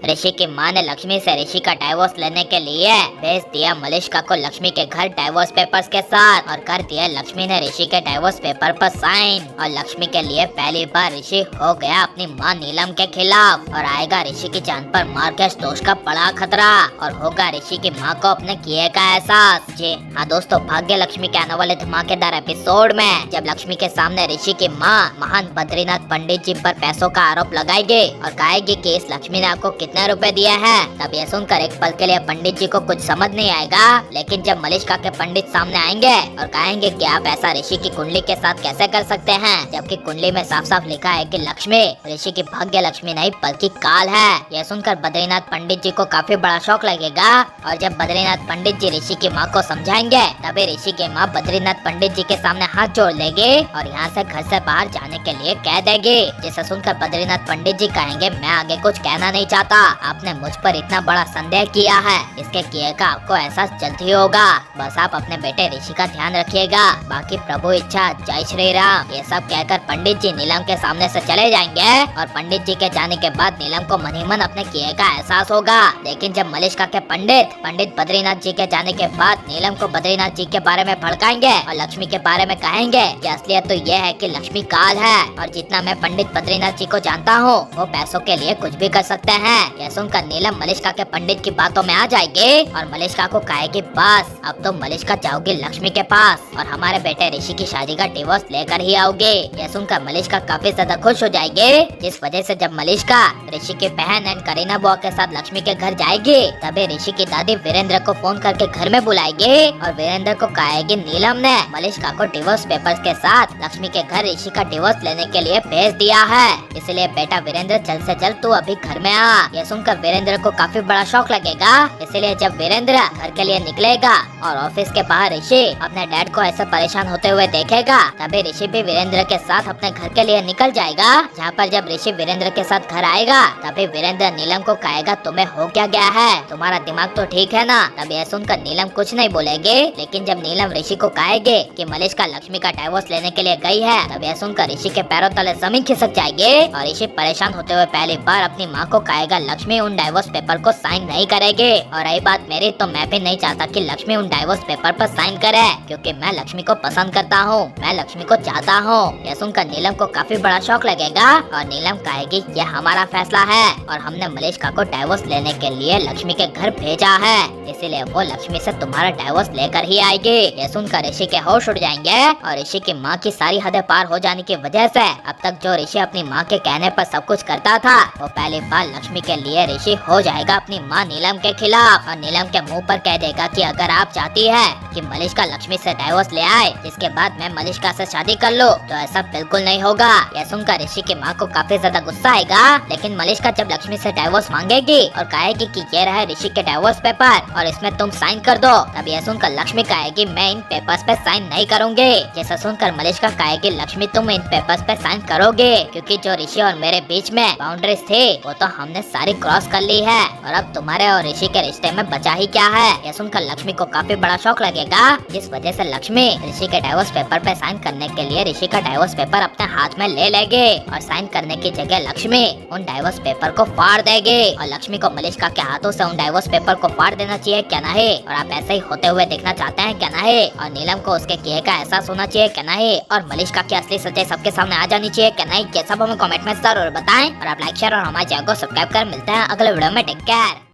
ऋषि की माँ ने लक्ष्मी से ऋषि का डाइवोर्स लेने के लिए भेज दिया मलिष्का को लक्ष्मी के घर डाइवोर्स पेपर्स के साथ और कर दिया लक्ष्मी ने ऋषि के डाइवोर्स पेपर पर साइन। और लक्ष्मी के लिए पहली बार ऋषि हो गया अपनी माँ नीलम के खिलाफ और आएगा ऋषि की जान पर मार्केश दोष का बड़ा खतरा और होगा ऋषि की माँ को अपने किए का एहसास। जी हाँ दोस्तों, भाग्य लक्ष्मी के आने वाले धमाकेदार एपिसोड में जब लक्ष्मी के सामने ऋषि की माँ महान बद्रीनाथ पंडित जी पर पैसों का आरोप लगाएगी और कहेगी कि इस लक्ष्मी ने आपको कितने रुपए दिए हैं, तब यह सुनकर एक पल के लिए पंडित जी को कुछ समझ नहीं आएगा। लेकिन जब मलिष्का के पंडित सामने आएंगे और कहेंगे कि आप ऐसा ऋषि की कुंडली के साथ कैसे कर सकते हैं, जबकि कुंडली में साफ साफ लिखा है कि लक्ष्मी ऋषि की भाग्य लक्ष्मी नहीं बल्कि काल है। यह सुनकर बद्रीनाथ पंडित जी को काफी बड़ा शौक लगेगा और जब बद्रीनाथ पंडित जी ऋषि की माँ को समझाएंगे तभी ऋषि की माँ बद्रीनाथ पंडित जी के सामने हाथ जोड़ लेगी और यहाँ से घर से बाहर जाने के लिए कह देगी। जिसे सुनकर बद्रीनाथ पंडित जी कहेंगे, मैं आगे कुछ कहना नहीं चाहता, आपने मुझ पर इतना बड़ा संदेह किया है, इसके किए का आपको एहसास जल्द ही होगा, बस आप अपने बेटे ऋषि का ध्यान रखिएगा, बाकी प्रभु इच्छा, जय श्री राम। ये सब कहकर पंडित जी नीलम के सामने से चले जाएंगे और पंडित जी के जाने के बाद नीलम को मन ही मन अपने किए का एहसास होगा। लेकिन जब मलिष्का के पंडित बद्रीनाथ जी के जाने के बाद नीलम को बद्रीनाथ जी के बारे में भड़काएंगे और लक्ष्मी के बारे में कहेंगे कि असलियत तो यह है कि लक्ष्मी काल है और जितना मैं पंडित बद्रीनाथ जी को जानता हूँ वो पैसों के लिए कुछ भी कर सकते हैं। यह सुनकर नीलम मलिष्का के पंडित की बातों में आ जाएगी और मलिष्का को कहेगी, बस अब तो मलिष्का जाओगी लक्ष्मी के पास और हमारे बेटे ऋषि की शादी का डिवोर्स लेकर ही आओगे। यह सुनकर मलिष्का काफी ज्यादा खुश हो जाएगी, जिस वजह से जब मलिष्का ऋषि की बहन एंड करीना बुआ के साथ लक्ष्मी के घर जाएगी तभी ऋषि की दादी वीरेंद्र को फोन करके घर में बुलाएगी और वीरेंद्र को कहेगी नीलम ने मलिष्का को डिवोर्स पेपर्स के साथ लक्ष्मी के घर ऋषि का डिवोर्स लेने के लिए भेज दिया है, इसलिए बेटा वीरेंद्र जल्द से जल्द तू अभी घर में आ। यह सुनकर वीरेंद्र को काफी बड़ा शौक लगेगा, इसलिए जब वीरेंद्र घर के लिए निकलेगा और ऑफिस के बाहर ऋषि अपने डैड को ऐसे परेशान होते हुए देखेगा तभी ऋषि भी वीरेंद्र के साथ अपने घर के लिए निकल जाएगा। जहाँ पर जब ऋषि वीरेंद्र के साथ घर आएगा तभी वीरेंद्र नीलम को कहेगा, तुम्हें हो क्या गया है, तुम्हारा दिमाग तो ठीक है ना। तब यह सुनकर नीलम कुछ नहीं बोलेगी, लेकिन जब नीलम ऋषि को कहेगी कि मलिष्का लक्ष्मी का डाइवोर्स लेने के लिए गई है तब यह सुनकर ऋषि के पैरों तले जमीन खिसक जाएगी और ऋषि परेशान होते हुए पहली बार अपनी माँ को कहेगा, लक्ष्मी उन डाइवोर्स पेपर को साइन नहीं करेगी और रही बात मेरी तो मैं भी नहीं चाहता कि लक्ष्मी उन डाइवोर्स पेपर पर साइन करे, क्योंकि मैं लक्ष्मी को पसंद करता हूँ, मैं लक्ष्मी को चाहता हूँ। यह सुनकर नीलम को काफी बड़ा शौक लगेगा और नीलम कहेगी, यह हमारा फैसला है और हमने मलिष्का को डाइवोर्स लेने के लिए लक्ष्मी के घर भेजा है, इसीलिए वो लक्ष्मी से तुम्हारा डाइवोर्स लेकर ही आएगी। यह सुनकर ऋषि के होश उड़ जाएंगे और ऋषि की माँ की सारी हदें पार हो जाने की वजह से अब तक जो ऋषि अपनी माँ के कहने पर सब कुछ करता था वो पहली बार लक्ष्मी के लिए ऋषि हो जाएगा अपनी माँ नीलम के खिलाफ और नीलम के मुंह पर कह देगा कि अगर आप चाहती है कि मलिष्का लक्ष्मी से डाइवोर्स ले आए जिसके बाद मैं मलिष्का से शादी कर लूं, तो ऐसा बिल्कुल नहीं होगा। यह सुनकर ऋषि की माँ को काफी ज्यादा गुस्सा आएगा, लेकिन मलिष्का जब लक्ष्मी से डाइवोर्स मांगेगी और कहेगी कि ये रहा ऋषि के डाइवोर्स पेपर और इसमें तुम साइन कर दो, तब यह सुनकर लक्ष्मी कहेगी, मैं इन पेपर्स पे साइन नहीं करूंगी। जैसा सुनकर मलिष्का कहेगी, लक्ष्मी तुम इन पेपर्स पे साइन करोगे क्योंकि जो ऋषि और मेरे बीच में बाउंड्रीज थे वो तो हमने सारी क्रॉस कर ली है और अब तुम्हारे और ऋषि के रिश्ते में बचा ही क्या है। यह सुनकर लक्ष्मी को काफी बड़ा शौक लगेगा, जिस वजह से लक्ष्मी ऋषि के डाइवोर्स पेपर पे साइन करने के लिए ऋषि का डाइवोर्स पेपर अपने हाथ में ले लेंगे और साइन करने की जगह लक्ष्मी उन डाइवोर्स पेपर को फाड़ देगी और लक्ष्मी को मलिष्का के हाथों से उन डाइवोर्स पेपर को फाड़ देना चाहिए क्या नहीं, और आप ऐसे ही होते हुए देखना चाहते हैं क्या नहीं, और नीलम को उसके किए का एहसास होना चाहिए क्या नहीं, और मलिष्का की असली सच्चाई सबके सामने आ जानी चाहिए क्या नहीं, ये सब हमें कमेंट में जरूर बताएं और आप लाइक शेयर और हमारे चैनल को सब्सक्राइब कर मिलते हैं अगले वीडियो में। Take care.